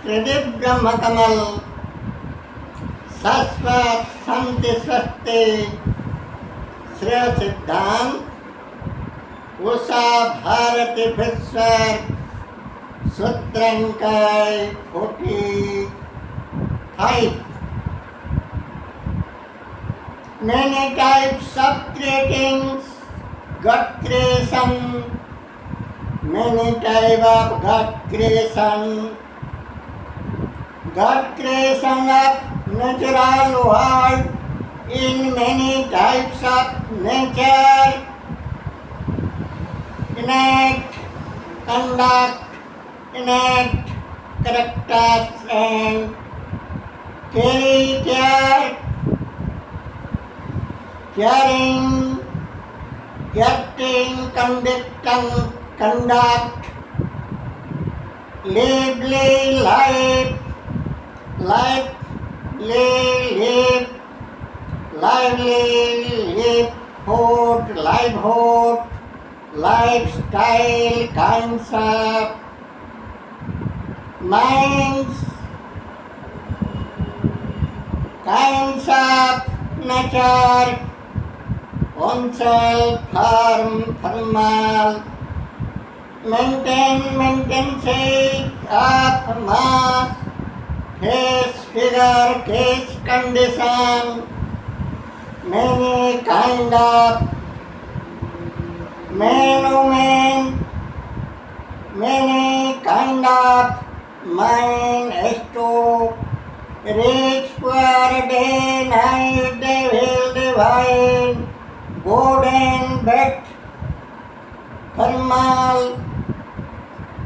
त्रिदिव ब्रह्म कमल शाश्वत शांति स्वस्ति श्रेय सिद्धांत Usha Bharti विश्वर सूत्रंकय 45 Many types of creatings, God creation, many types of God creation. God creation of natural world in many types of nature, innate conduct, innate characters and caring, conduct, lively life, livelihood, lifestyle, kinds of minds, kinds of nature, oneself, formal, maintenance of mass, face, figure, case, condition, many kind of movement, many kind of mind, as to rich, poor, day, night, devil, divine, good and bad, formal,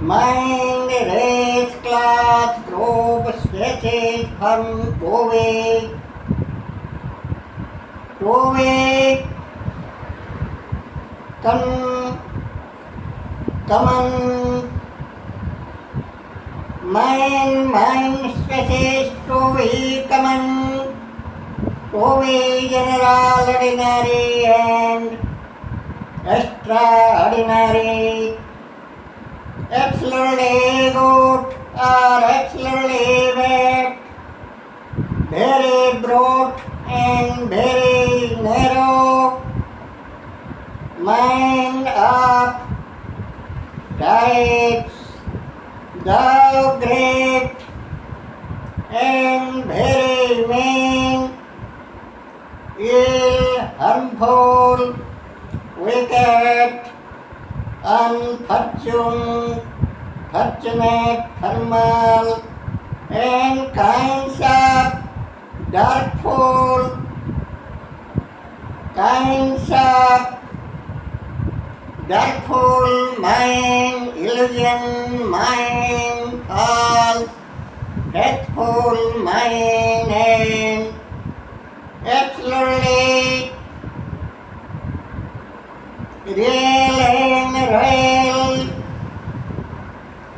mind, race, class, group, species, from two-way, common, mind, species, two-way, common, two-way, general, ordinary, and extraordinary, absolutely good or absolutely bad, very broad and very narrow, mind of types, thou great and very mean, ill, harmful, wicked, unfortunate, fortunate, formal, and kinds of darkful, mind, illusion, mind, false, faithful, mind, and absolutely real and real,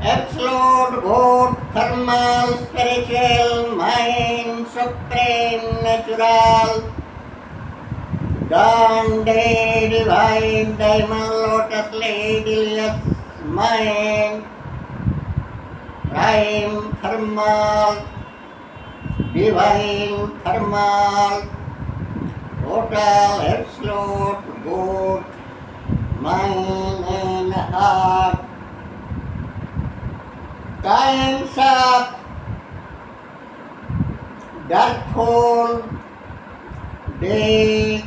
absolute good, formal, spiritual, mind, supreme, natural, dawn, day, divine, diamond, lotus, ladyless, mind, prime, formal, divine, formal, total, absolute, good, mind and heart, kinds of darkful, day,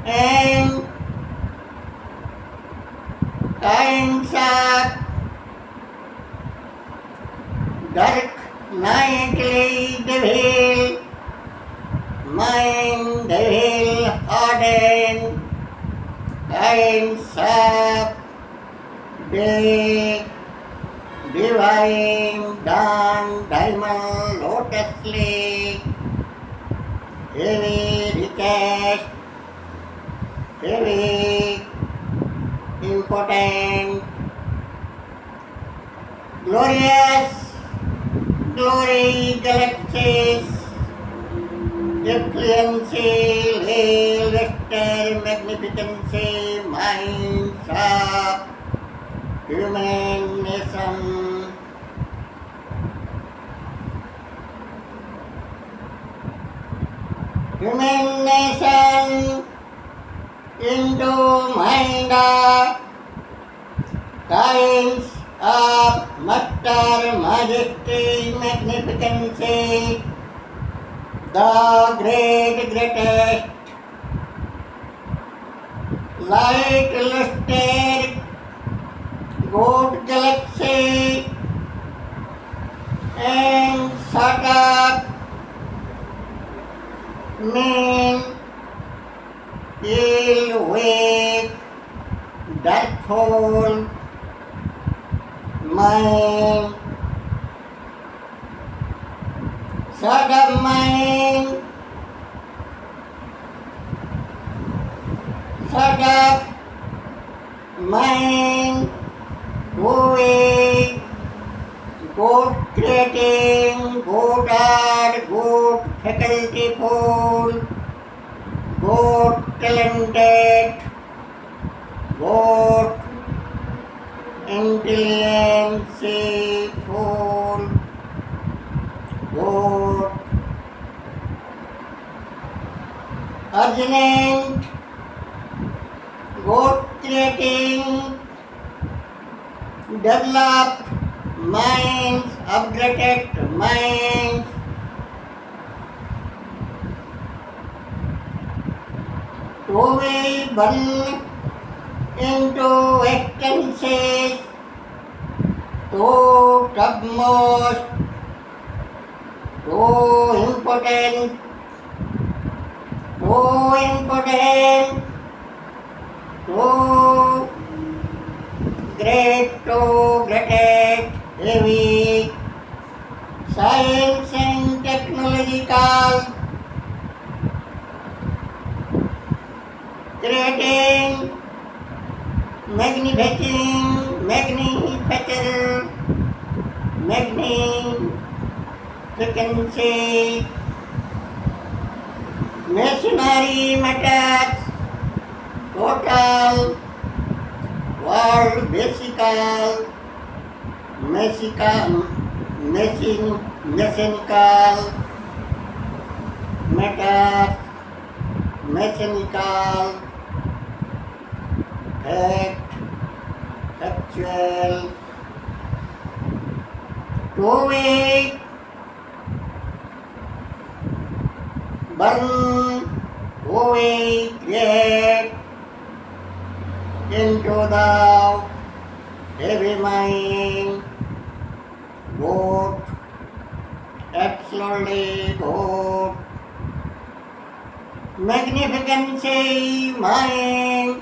and kinds of dark, nightly, devil, mind, devil, hardened, kinds of day, divine, dawn, diamond, lotus lake, heavy, richest, heavy, important, glorious, glory, galaxies, effluency, luster, magnificency, minds of human nation. Human nation into mind kinds of master majesty magnificency, the greatest light luster good galaxy and sort of mean ill weak dark hole mind sort of mind sort of mind doing good creating good art good faculty full good talented good intelligence full good urgent good creating developed minds upgraded minds to be born into existences to topmost too important too great too great heavy science and technological creating manufacture magnificency machinery matters total world mechanical matters mechanical factual to be born to be create into the heavy mind good absolutely good magnificency mind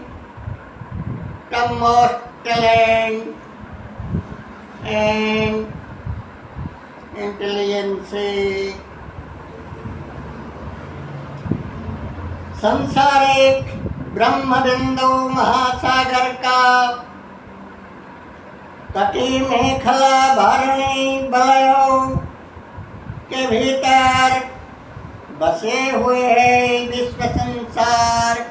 the most talent and intelligence संसारिक ब्रह्म बिंदु महासागर का तटी मेखला भरणी बलयों के भीतर बसे हुए हैं विश्व संसार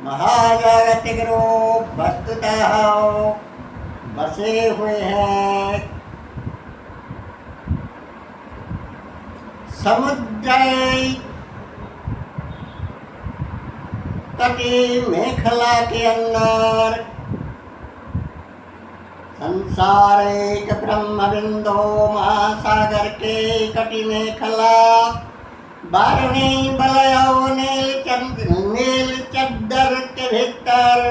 महाजागतिक रूप वस्तुतः बसे हुए हैं समुद्र तटी मेखला के अंदर संसार एक ब्रह्म बिंदु महासागर के कटी मेखला बारणी बलयों नील चद्दर के भीतर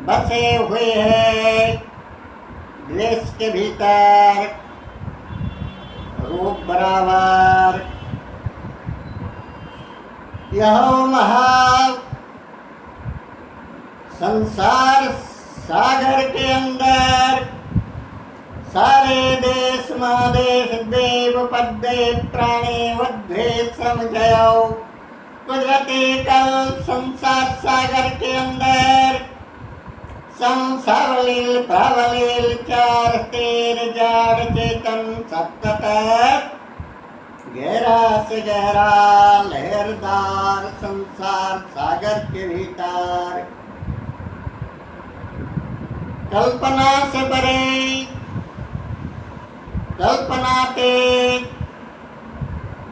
बसे हुए हैं देश के भीतर रूप बराबर यह महा संसार सागर के अंदर सारे देश महादेश देव पद्देव प्राणी उद्भिद समझाओ कुदरती कल संसार सागर के अंदर संसावलील प्रावलील चार तेर जाड़ चेतन सप्तत गहरा से गहरा लहरदार संसार सागर के भीतर कल्पना से परे, कल्पनाते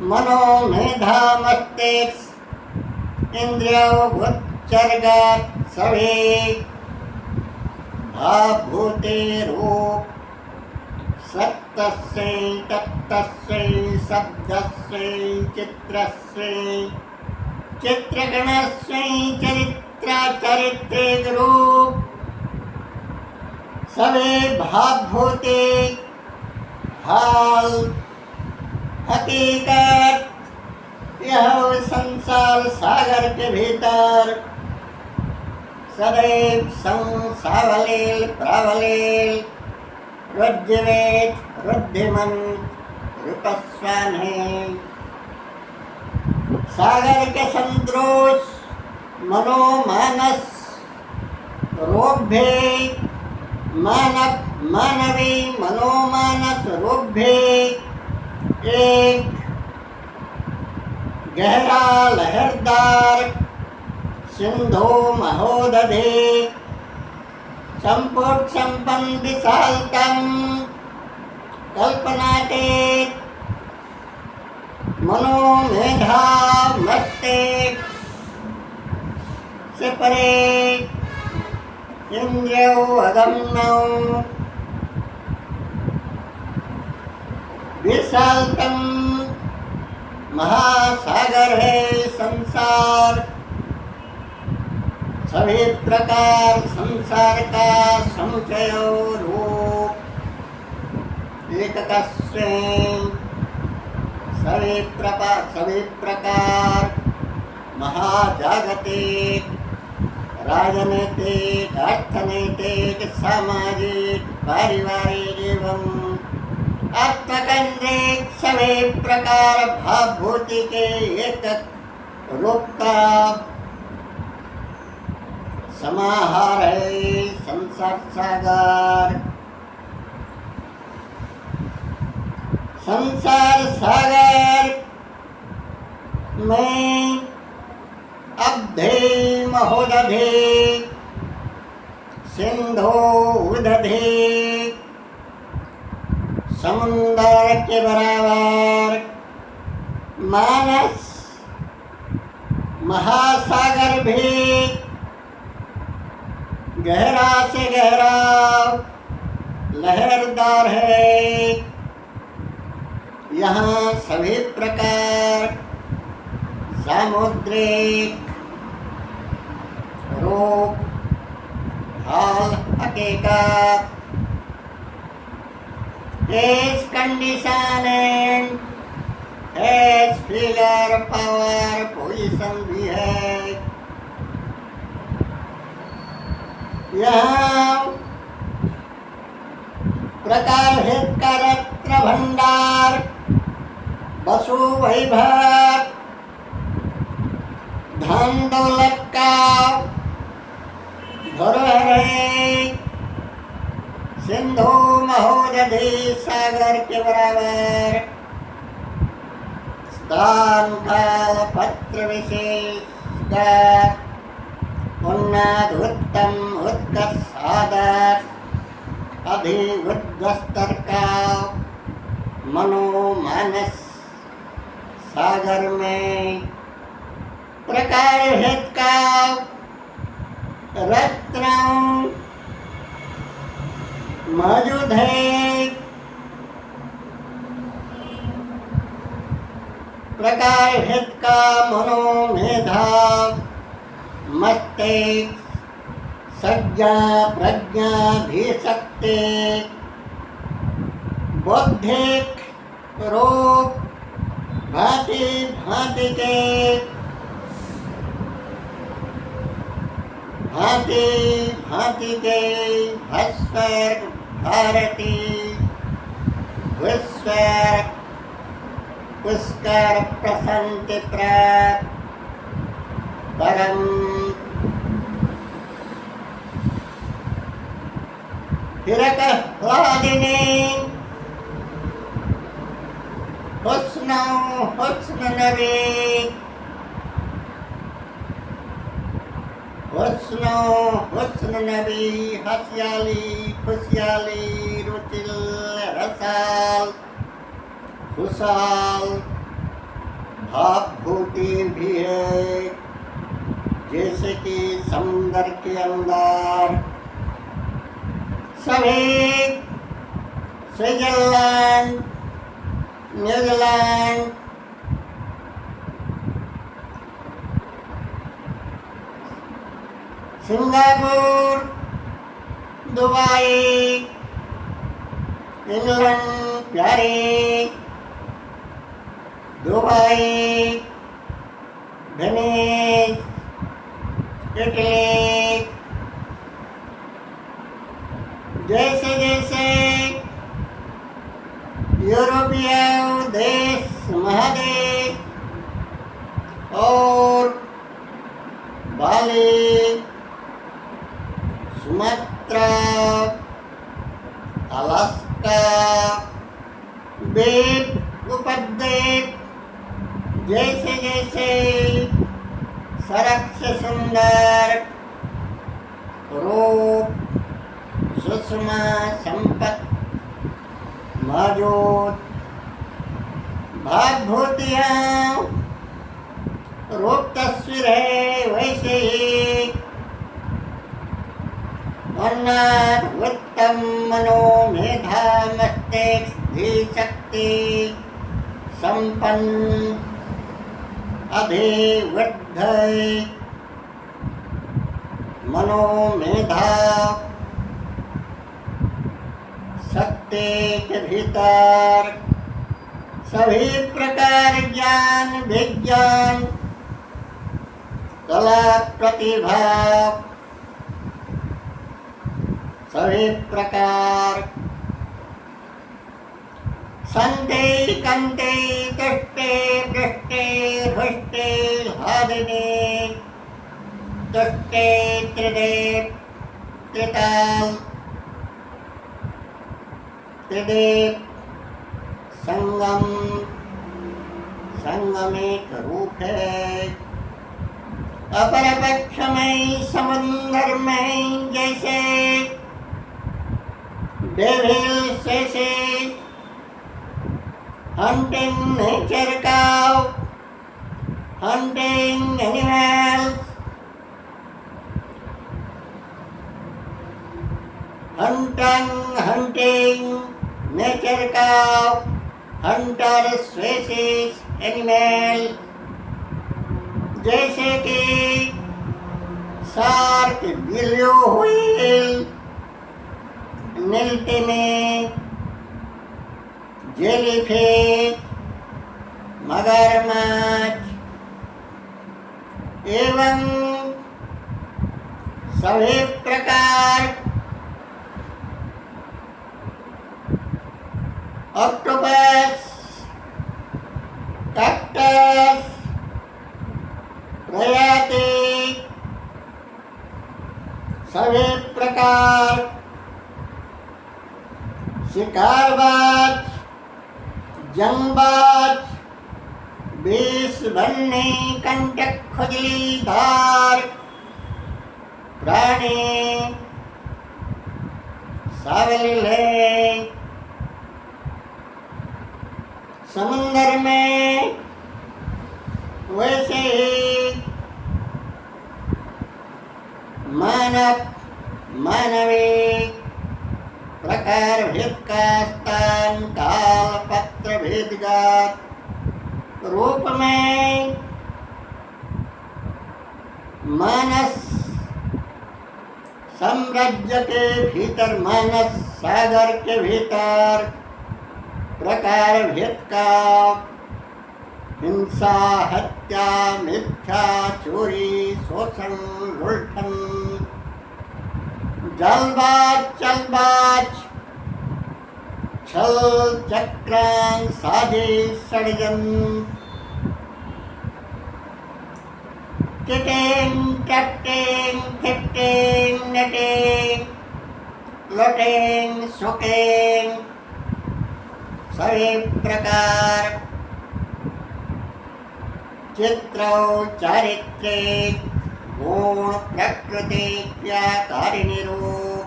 मनो मेधा मस्तिष्क इंद्रियों गोचरगत सभी भावभूते रूप सत्तस्य तत्तस्य शब्दस्य चित्रस्य चित्रगणस्य चरित्रे रूप सभी भावभूते हाल हकीकत यह संसार सागर के भीतर सदैव संसावलील प्रवलील रुज्जीवित रुद्धिमन रूपस्वान है। सागर के संतोष मनोमानस रोभ्य मानवी मनोमानस रोभ्य एक गहरा लहरदार सिंधु महोदधे संपूर्ण संपन्न विशालतम कल्पनाते मनोमेधा मस्तिष्क से परे इंद्रियों अगम्यों विशालतम महासागर है संसार। सभी प्रकार संसार का समुचय रूप एककस्य सभी प्रकार महाजागतिक राजनीतिक अर्थनैतिक सामाजिक पारिवारिक एवं आत्मकेंद्रिक सभी प्रकार भावभूति के एक रूप का समाहार है संसार सागर। संसार सागर में अब्धे महोदधे सिंधु उदधे समुंदर के बराबर मानस महासागर भी गहरा से गहरा लहरदार है। यहाँ सभी प्रकार सामुद्रिक रूप हाल हकीकत as condition and as figure power position भी है। यहाँ प्रकार हित का रत्न भंडार वसु वैभव धन दौलत का धरोहर है। सिंधु महोदधि सागर के बराबर स्थान काल पत्र विशेष उन्नत उत्तम उत्कर्ष आदर्श अधिउद्स्तर का मनोमानस सागर में प्रकार हित का रत्न मौजूद है। प्रकार हित का मनोमेधा मस्तिष्क सज्जा प्रज्ञा भी शक्ति बौद्धिक रूप भांति भांति के भास्कर भारती विश्वर पुष्कर प्रसन्ति प्राप्त परम हिरक ह्लादिनी हुस्न नबी हुस्नो हुस्न नबी हसियाली खुशियाली रुचिल रसाल खुशाल भावभूति भी है, जैसे कि समुद्र के अंदर सभी Switzerland, New Zealand, Singapore, Dubai, England, Paris, Dubai, Venice, Italy, जैसे जैसे यूरोपीय देश महादेश और बाली, सुमात्रा, अलास्का, द्वीप उपद्वीप, जैसे जैसे सरक से सुंदर रूप सुषमा संपत्ति मौजूद भावभूतियाँ रूप तस्वीर है, वैसे ही उत्तम मनोमेधा मस्तिष्क धी शक्ति संपन्न अभिवृद्ध मनोमेधा शक्ति के भीतर सभी प्रकार ज्ञान विज्ञान कला प्रतिभा सभी प्रकार संते कंते तुष्टे दृष्टे हृष्टे हादिने तुष्टे त्रिदेव त्रिताल त्रिदेव संगम संगम एक रूप है, अपर पक्ष में समुद्र में जैसे डेविल से hunting nature cow, hunting animals, hunting nature cow, hunter species animal, जैसे कि शार्क, ब्लू व्हेल, नीलते में जेलीफिश, मगरमच्छ एवं सभी प्रकार ऑक्टोपस, कैक्टस प्रजाति सभी प्रकार शिकारबाज, जंगबाज, विष भरने कंटक खुजली धार प्राणी सावलील है। समुद्र में वैसे ही मानव मानवी प्रकार भेद का स्थान काल पत्र भेदगत रूप में मानस साम्राज्य के भीतर, मानस सागर के भीतर प्रकार भेद का हिंसा, हत्या, मिथ्या, चोरी, शोषण, लुंठन, जलबाज, चलबाज, छल, चक्रांत, साजिश, षड्यंत्र, किटिंग, कैप्टिंग, फिफ्टिंग, नेटिंग, लोटिंग, सुकिंग सभी प्रकार चित्र, चारित्रिक, गुण प्रकृति क्रियाकारिणी रूप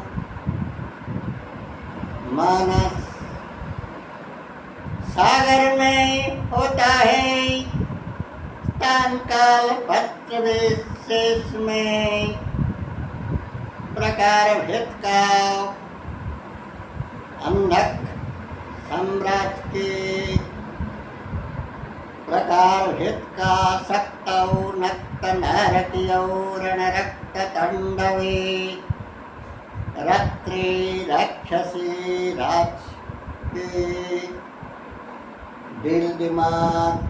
मानस सागर में होता है। स्थान काल पत्र विशेष में प्रकार भेद का अंधक सम्राट के प्रकार भेद का सक्तौ नक्त नारकीयौ रणरक्त तांडवे रात्रि राक्षसी राज के दिल दिमाग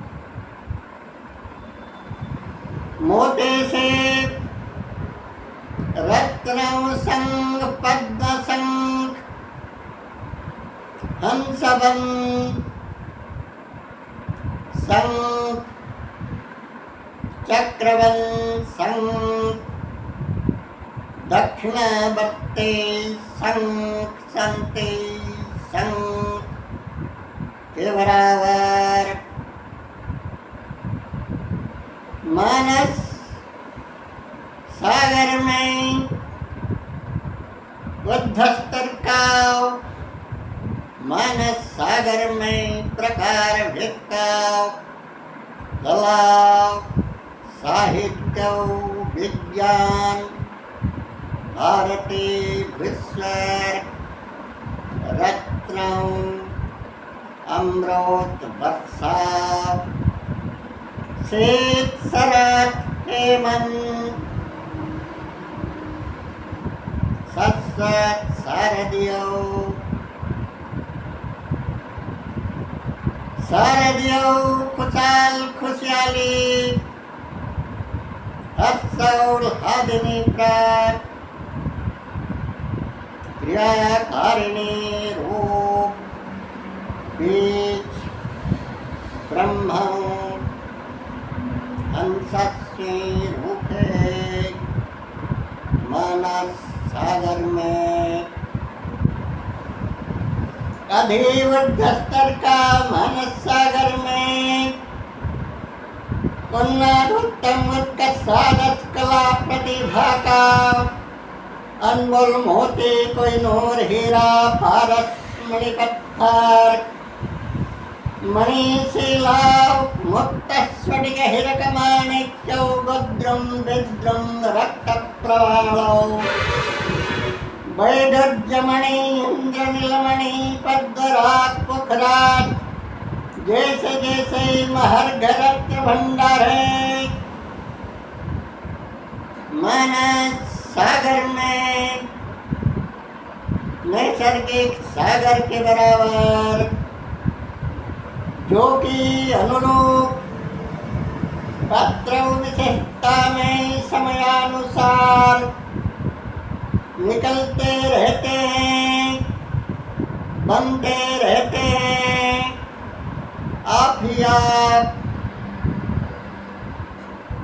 मोते से रत्नौ संग पद्म संग हंसवन संग चक्रवन संग दक्षिणावर्ते संग संते संग के बराबर मानस सागर में बुद्धस्तर का मानस सागर में प्रकार भेद का कला साहित्य विज्ञान भारती विश्व रत्न अमृत वर्षा शीत शरत हेमंत शरत शारदियो खुशाल खुशहाली हर्षोल्लादिनी प्रात क्रियाकारिणी रूप बीज ब्रह्म हंसस्य रूपे मानस सागर में अधिवृद्ध स्तर का मानस सागर में उन्नत उत्तम उत्कर्ष साधस कला प्रतिभा का अनमोल मोती कोई नूर हीरा पारस मणि पत्थर मणिशिला मुक्त स्फटिक हिरक माणिक्यौ वज्रं विद्रं रक्त प्रवालौ वैडूर्यमणि इंद्र नीलमणि पद्मराग पुखराज जैसे जैसे महर्घ रत्न भंडार है मानस सागर में नैसर्गिक सागर के बराबर जो कि अनुरूप पात्र विशेषता में समयानुसार निकलते रहते हैं बनते रहते हैं। आप ही आप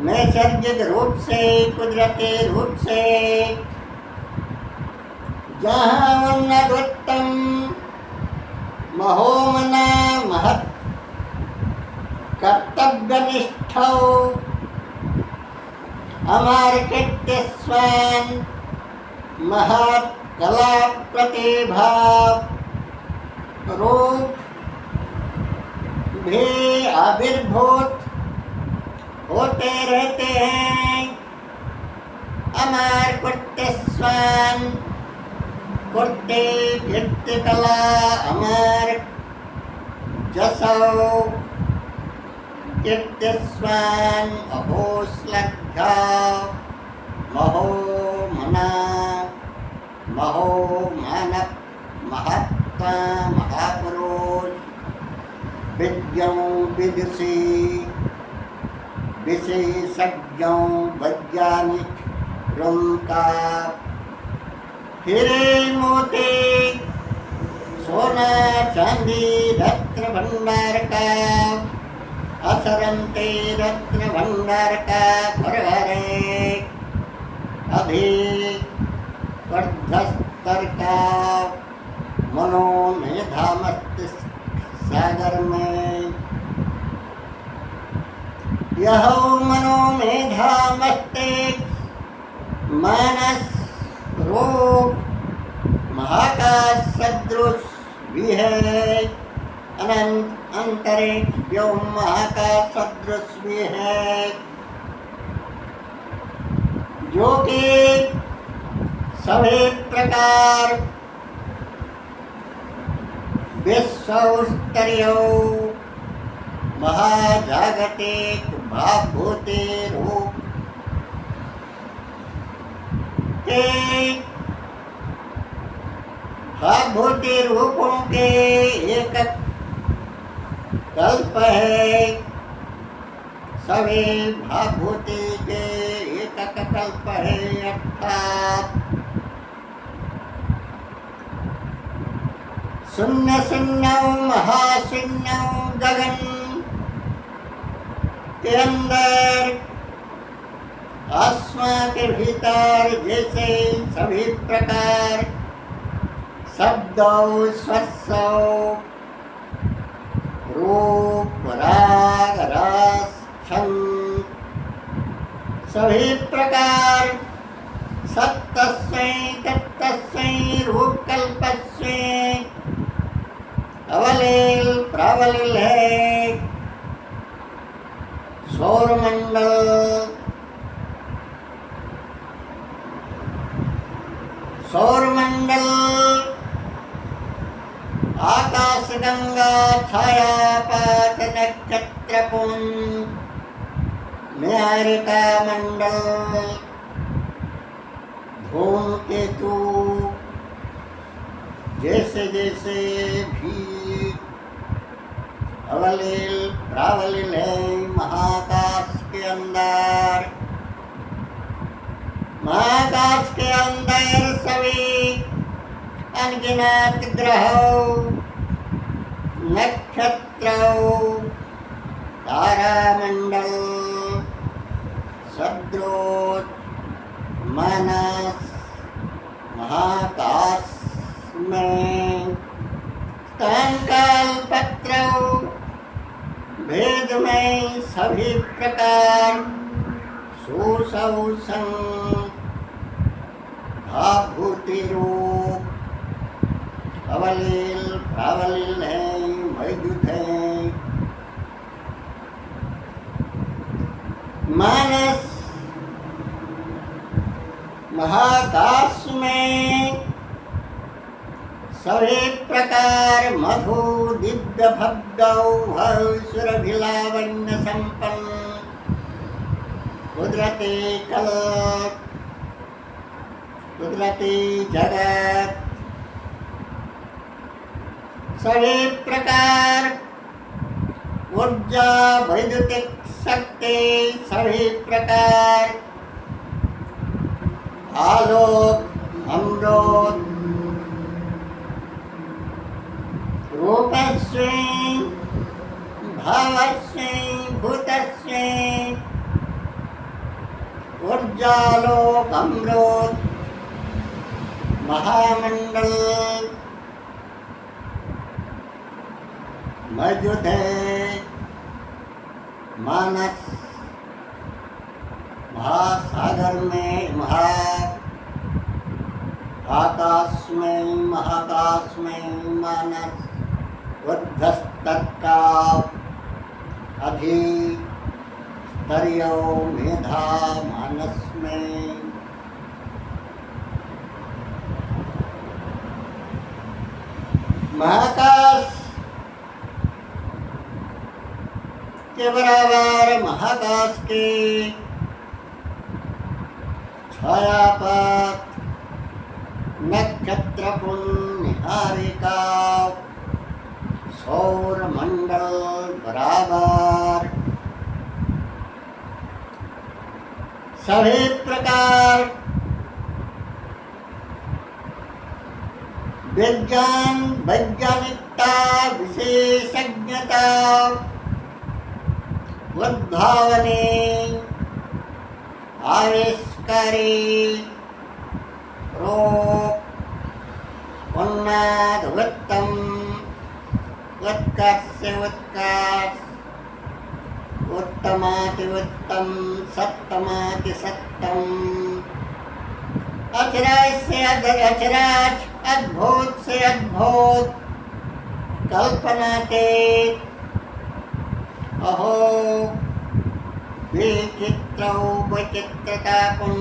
नैसर्गिक रूप से कुदरती रूप से जहाँ उन्नत उत्तम महोमना महत् कर्तव्यनिष्ठ अमार्कित्य स्वान महत् कला प्रतिभा रूप भी आविर्भूत होते रहते हैं। अमर कुर्ते स्वान कुर्ते कीर्ति कला अमर जसो कीर्ति स्वान अहो श्रद्धा महो मना महो मानव महात्मा महापुरुष विद्यों विदुषी विशेषज्ञों वैज्ञानिक का हीरे मोती सोना चांदी रत्न भंडार का असरंते रत्न भंडार का भरभरे अधिक वर्धस्तर का मनोमेधा मस्तिष्क सागर में यह मनोमेधा मस्तिष्क मानस रूप महाकाश सदृश भी है, अनंत अंतरिक्ष व्योम महाकाश सदृश भी है, जो कि सभी प्रकार विश्वस्तरीय महाजागतिक भावभूति रूप के भावभूति रूपों के एक कल्प है, सभी भावभूति के एक कल्प है, अर्थात शून्य शून्य महाशून्य गगन के अंदर आसमां के भीतर जैसे सभी प्रकार शब्द स्पर्श रूप राग रस छंद सभी प्रकार सत्तस्मै तत्तस्मै रूपकल्पस्मै अवलील प्रावलील है, सौरमंडल सौरमंडल आकाश गंगा छायापात नक्षत्र पुंज निहारिका मंडल धूमकेतु जैसे जैसे भी अवलील प्रावलील है महाकाश के अंदर, महाकाश के अंदर सभी अनगिनत ग्रहों नक्षत्रों तारामंडल सदृश मानस महाकाश में कंकाल पत्रों भेद में सभी प्रकार सुसौसं भावभूति रूप अवलील प्रावलील है, मौजूद है। मानस महाकाश में सभी प्रकार मधु दिव्य भव्य सुरभिलावण्य संपन्न कुदरती कल्प कुदरती जगत सभी प्रकार ऊर्जा वैद्युतिक शक्ति सभी प्रकार आलोक अमृत रूपस्य भावस्य भूतस्य ऊर्जालोक अमृत महामंडल मौजूद है। मानस महासागर में आकाश में महाकाश में मानस उद्धस्तर का अधिक स्तरीय मेधा मानस में महाकाश के बराबर महाकाश के छायापात नक्षत्र पुंज निहारिका सौर मंडल बराबर सभी प्रकार विज्ञान वैज्ञानिकता विशेषज्ञता उद्भावने आविष्कारी रूप उन्नत उत्तम उत्कर्ष उत्कर्ष उत्तमाति उत्तम सत्तमाति सत्तम अचराज से अचराज, अद्भुत से अद्भुत कल्पनातीत। अहो विचित्रौ विचित्रताकुं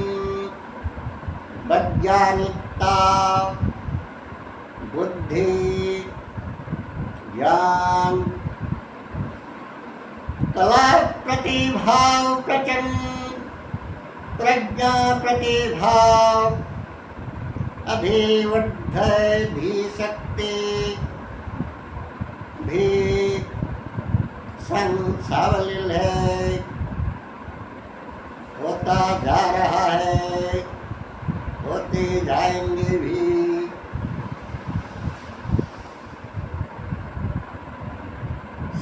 वैज्ञानिकता बुद्धि ज्ञान कला प्रतिभाव प्रचंड प्रज्ञा प्रतिभाव अभिवृद्धि भी शक्ति भी संसावलील है, होता जा रहा है, होते जाएंगे भी।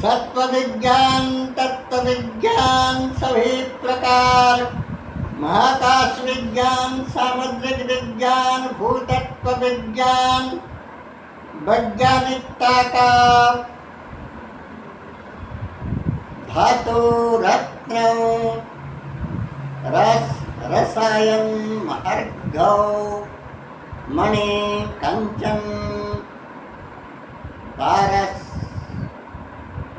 सत्व विज्ञान तत्व विज्ञान सभी प्रकार, महाकाश विज्ञान सामुद्रिक विज्ञान भूतत्व विज्ञान वैज्ञानिकता का धातु रत्न रस रसायन महर्घौ मणि कंचन पारस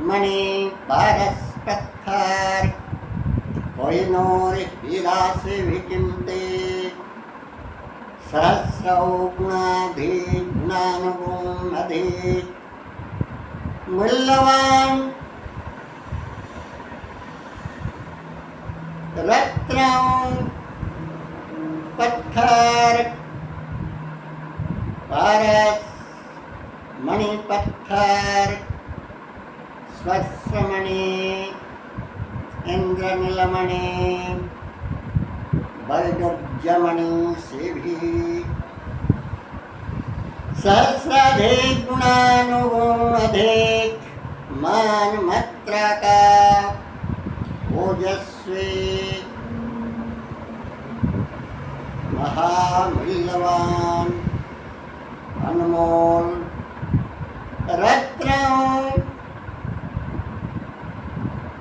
मणि पारस पत्थर कोहिनूर हीरा से भी कीमती सहस्रौ गुणाधिक गुणानुगुण अधिक मूल्यवान रत्न पत्थर पारस मणि पत्थर स्वस्वमणि इंद्रनीलमणि वैडूर्यमणि से भी सहस्राधिक गुणानुगुण अधिक मान मात्रा का ओजस्वी महामूल्यवान अनमोल रत्नों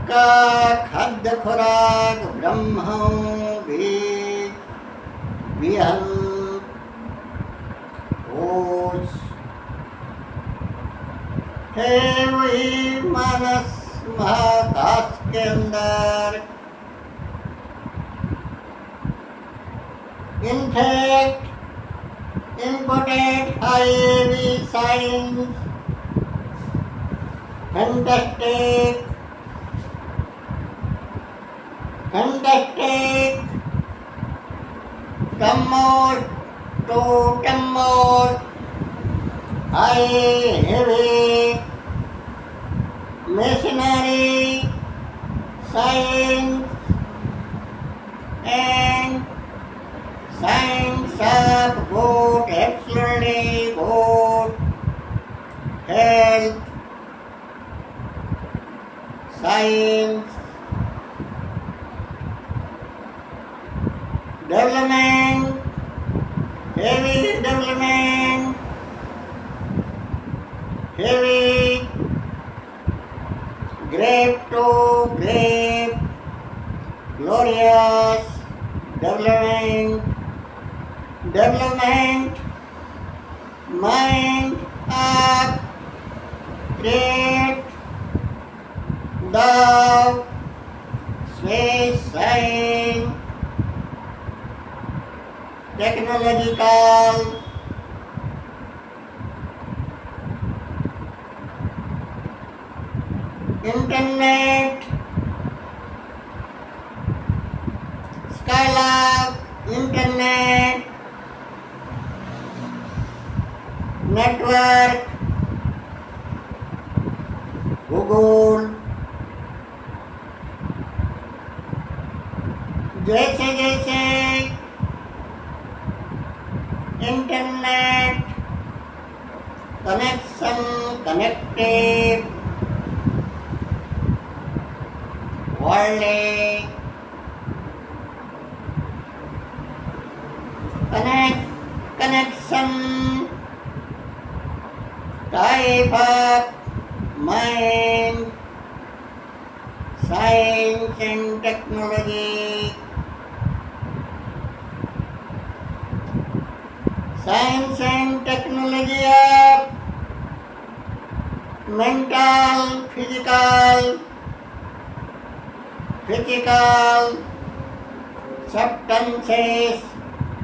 का खाद्य खुराक ब्रह्म बीज विहन ओज है वही मानस महाकाश के अंदर in fact important heavy science fantastic टमोर high heavy machinery, science and science of good, absolutely good health, science, development, heavy development, heavy grape to grape, glorious development, mind of great thou space science, technological internet, Skylab, internet, network, Google, जैसे जैसे internet connection connected world connection type of mind, science and technology, science and technology of mental, physical substances,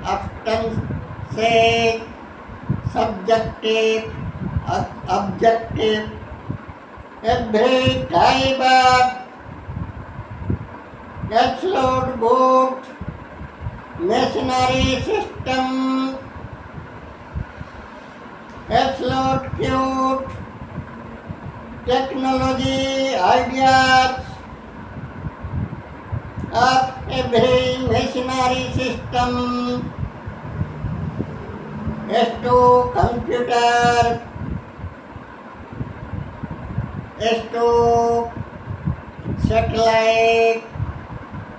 substances, subjective, objective, every type of absolute good machinery system, absolute cute technology ideas of every machinery system, as to computer, as to satellite,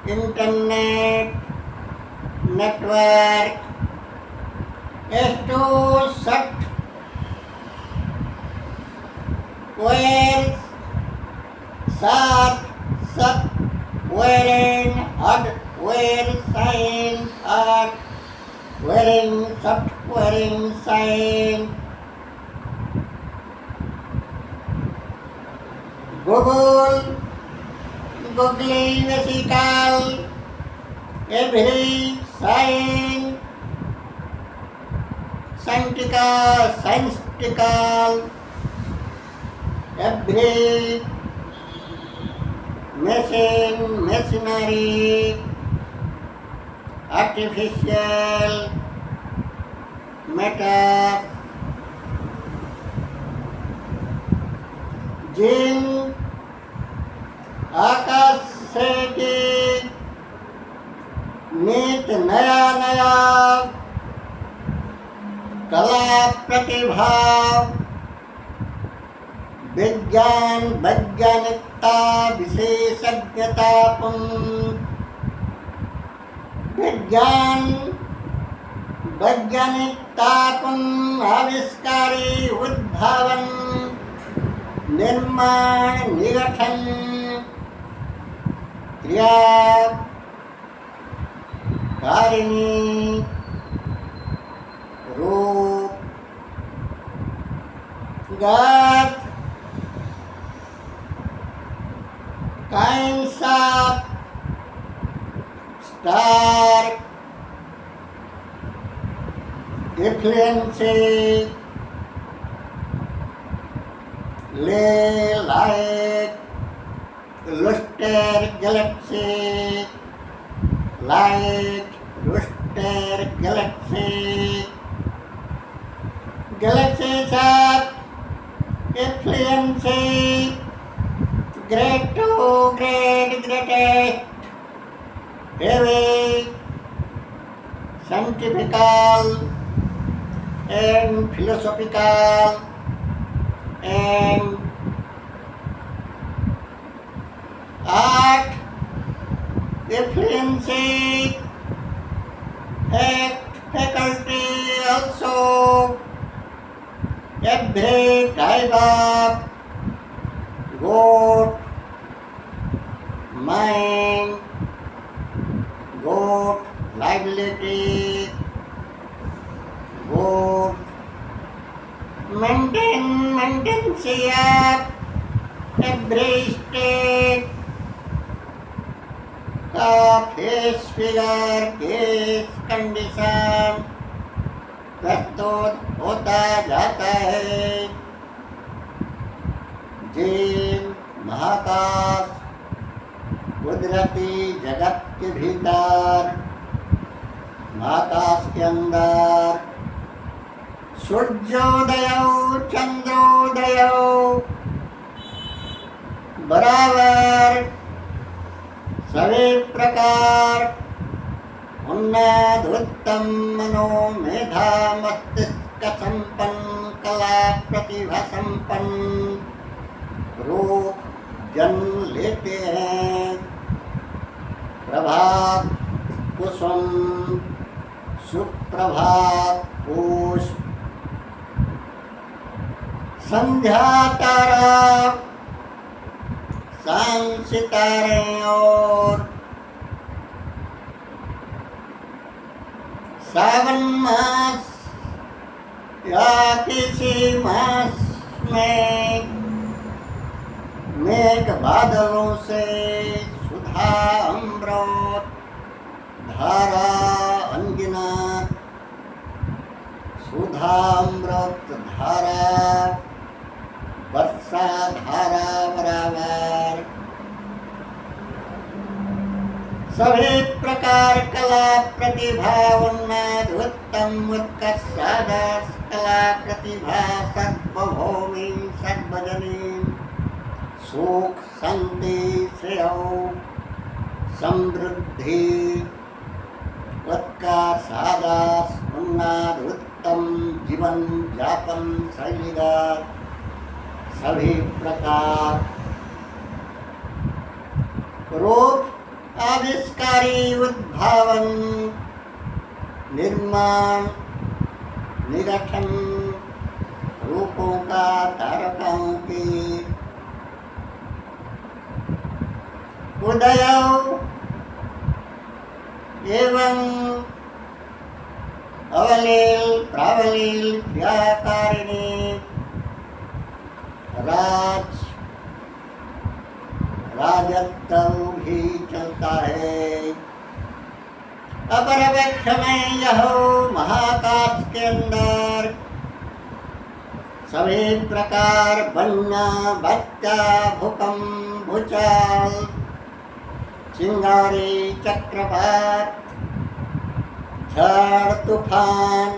internet, network, as to software, wearing hardware, science, art, wearing software, science, googling physical, every science, scientifical, every machinery, artificial matter, जिन आकाश से की नित नया नया कला प्रतिभा विज्ञान वैज्ञानिकता विशेषज्ञता विज्ञान वैज्ञानिकता आविष्कारी उद्भावन निर्माण निगठन क्रिया कारिणी रूप गत kinds of star influence like Luster Galaxy, galaxies of influence greatest, heavy, scientifical and philosophical and art influence faculty also every type of good mind, good liability, good maintenance of every state का face figure case condition प्रस्तुत होता जाता है। जीव महाकाश कुदरती जगत के भीतर महाकाश के अंदर सूर्योदय चंद्रोदय बराबर सभी प्रकार उन्नत उत्तम मनोमेधा मस्तिष्क संपन्न कला प्रतिभा संपन्न रूप जन्म लेते हैं। प्रभात कुसुम सुप्रभात पुष्प संध्या तारा शाम सितारे और सावन मास या किसी मास में मेघ बादलों से सुधा अमृत धारा अनगिनत, सुधा अमृत धारा वर्षा धारा बराबर, सभी प्रकार कला प्रतिभा उन्नत उत्तम उत्कर्ष साधस कला प्रतिभा सर्वभौमी सर्वजनी सुख शांति श्रेय समृद्धि उत्कर्ष साधस उन्नत उत्तम जीवन यापन शैलीगत सभी प्रकार रूप आविष्कारी उद्भावन निर्माण निगठन रूपों का तारकों की उदय एवं अवलील प्रावलील क्रियाकारिणी राजत्व भी चलता है। अपर वृक्ष में यह महाकाश के अंदर सभी प्रकार बन्या बच्चा भूकंप भूचाल चिंगारी चक्रवात झड़ तूफान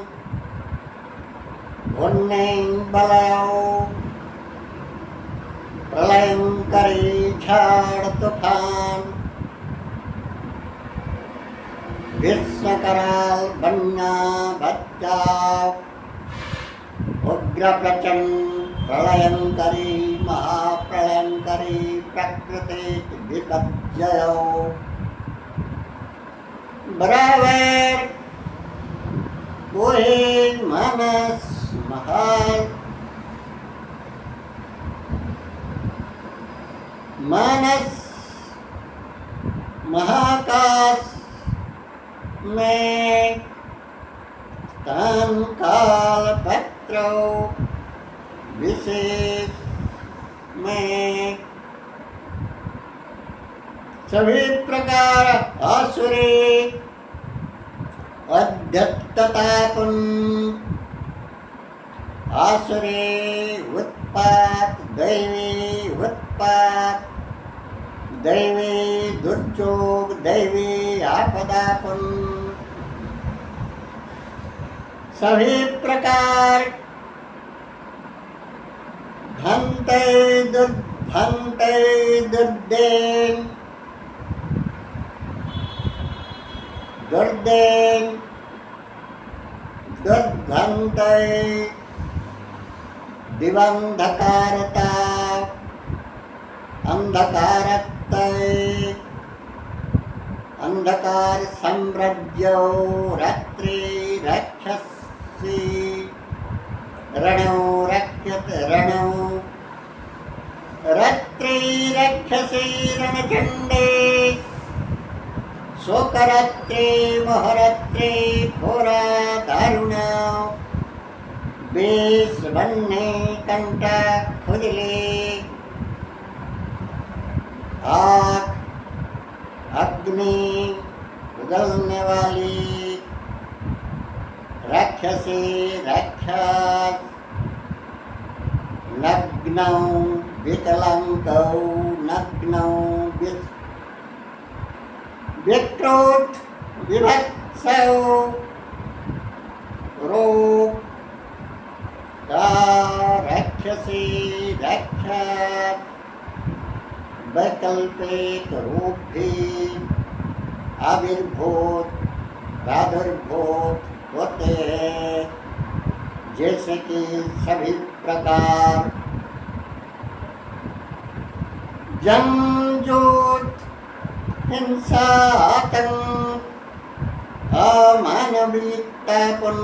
बलय प्रलयंकरी झड़ तूफान विश्व कराल बन्या बच्चा उग्र प्रचंड प्रलयंकरी महाप्रलयंकरी प्रकृति विपर्यय बराबर वही मानस महाकाश में स्थान काल पत्र विशेष में सभी प्रकार आसुरी अध्यत्ततापुन आसुरी उत्पात दैवी उत्पात दैवी दुर्योग दैवी आपदापुन सभी प्रकार धनते दुर्देन दुर्देन दुर्धंते दिवंधकारता अंधकारत्ते अंधकार सम्राज्यो रात्रि राक्षसी रणो रक्षत रणो रात्रि राक्षसी रणचंडे शोकरात्रि मोहरात्रि घोरा दारुणा बेस बनने कंटा खुजले आग अग्नि उगलने वाली राक्षसी राक्षस नग्नौ विकलांगौ नग्नौ विकृत विभत्सौ रोग का राक्षसी राक्षस वैकल्पिक रूप भी आविर्भूत प्रादुर्भूत होते हैं, जैसे कि सभी प्रकार जंजूत हिंसा आतंक अमानवीयतापुन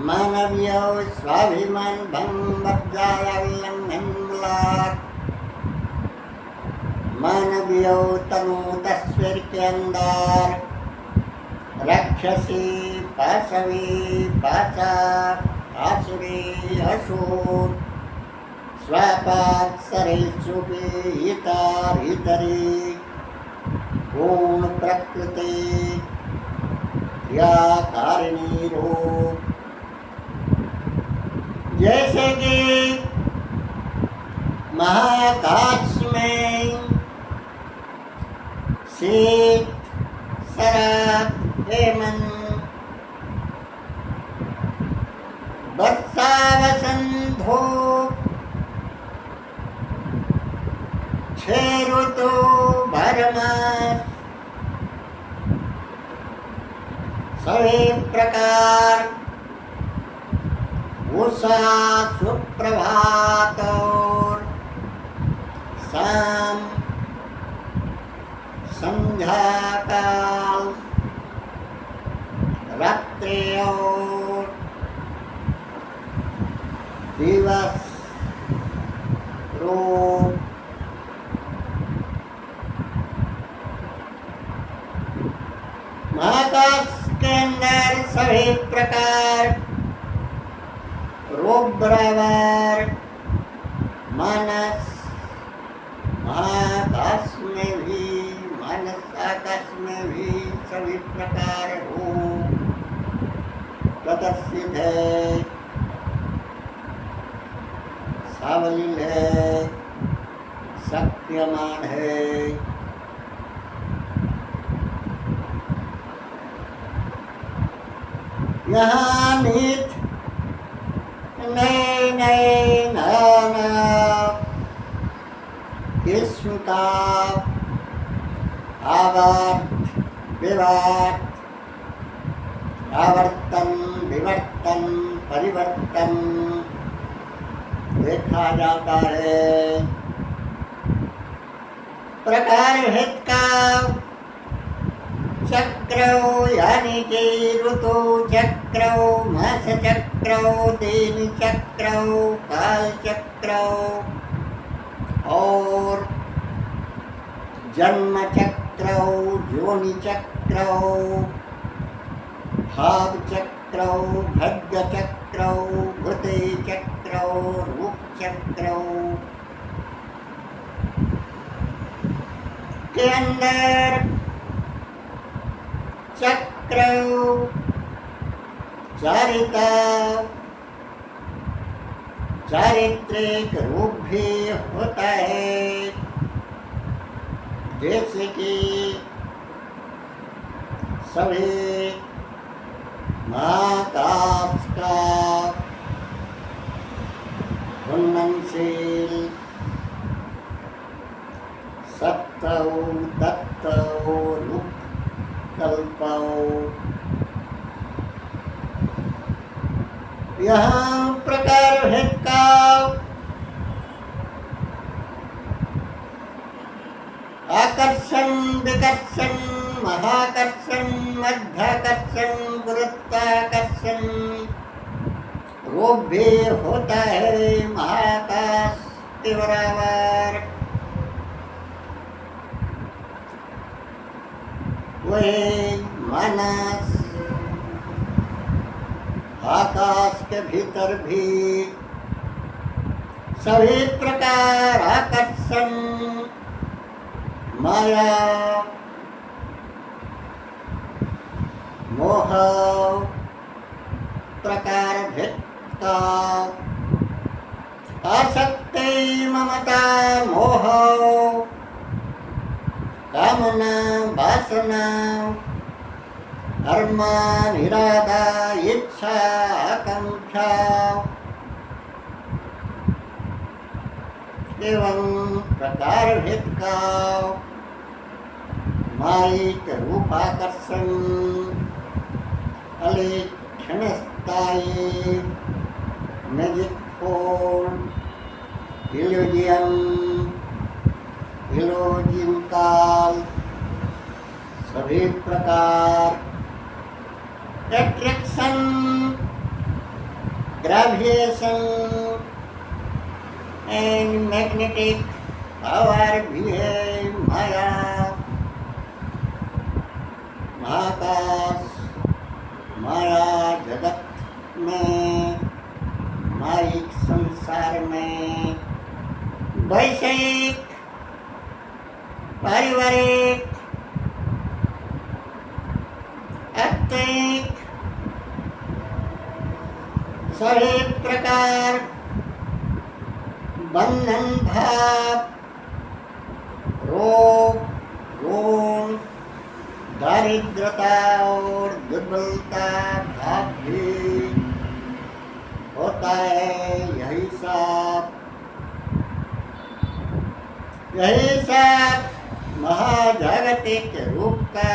मानवीय स्वाभिमान भंग उल्लंघन मानवीय तनु तस्वीर के अंदर राक्षसी पाशवी पाशा आसुरी असुर स्वापाक्षरे शुभे हितार हितरी गुण प्रकृति क्रियाकारिणी रूप। जैसे कि महाकाश में शीत शरत हेमंत वर्षा वसंत धूप छह ऋतु बारहमास सभी प्रकार उषा सुप्रभात और शाम संध्या काल रात्रि और दिवस रूप। महाकाश के अंदर सभी प्रकार रूप बराबर मानस महाकाश में भी मानस आकाश में भी सभी प्रकार रूप प्रदर्शित है, सावलील है, शक्यमान है। यहाँ नित नए नए नया विश्व का आवर्त विवर्त आवर्तन विवर्तन परिवर्तन देखा जाता है। प्रकार भेद का चक्र यानी कि ऋतु चक्र मास चक्र दिन चक्र काल चक्र और जन्म चक्र योनि चक्र भाग चक्र भाग्य चक्र भूते चक्र रूप चक्र के अंदर चक्र चारिता चारित्रिक रूप भी होता है, जैसे कि सभी महाकाश का घूर्णनशील सत्तौ तत्तौ रूप कल्पौ। यहाँ प्रकार भेद का आकर्षण विकर्षण महाकर्षण मध्याकर्षण गुरुत्वाकर्षण रूप भी होता है महाकाश के बराबर। वही मानस आकाश के भीतर भी सभी प्रकार आकर्षण माया मोह प्रकार भेद का आसक्ति ममता मोह कामना वासना अरमान इरादा इच्छा आकांक्षा एवं प्रकार भेद का मायिक रूप आकर्षण अलेखन स्थायी मैजिक फोन इल्यूजन काल सभी प्रकार attraction gravitation and magnetic power भी है माया महाकाश माया जगत में, माइक संसार में, वैश्विक, पारिवारिक, आत्मिक, सभी प्रकार बंधन भाव, रोग, ऋण, दारिद्रता और दुर्बलता भाव भी होता है। यही सब महाजागतिक रूप का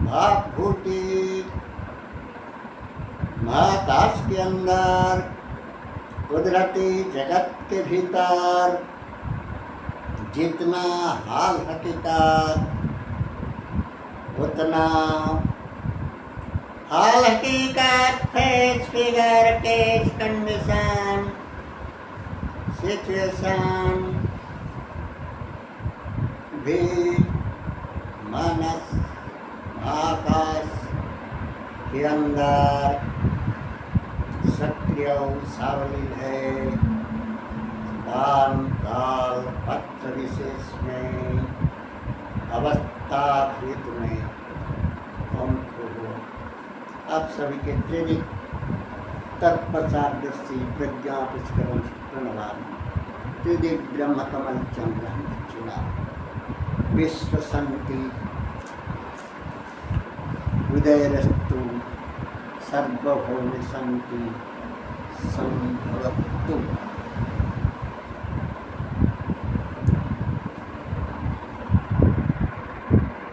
भावभूति महाकाश के अंदर, कुदरती जगत के भीतर जितना हाल हकीकत, उतना हाल हकीकत, face figure, case condition, situation भी मानस आकाश के अंदर सक्रिय सावलील है। स्थान काल पत्र विशेष में, अवस्था भेद में हमको आप सभी के त्रिदिक तत्पश्चादर्शी प्रज्ञा पुष्करण प्रणवान त्रिदिक ब्रह्म कमल चंद्र चुना विश्व शांति हृदयरस्तु सर्वभौम शांति संभवतु।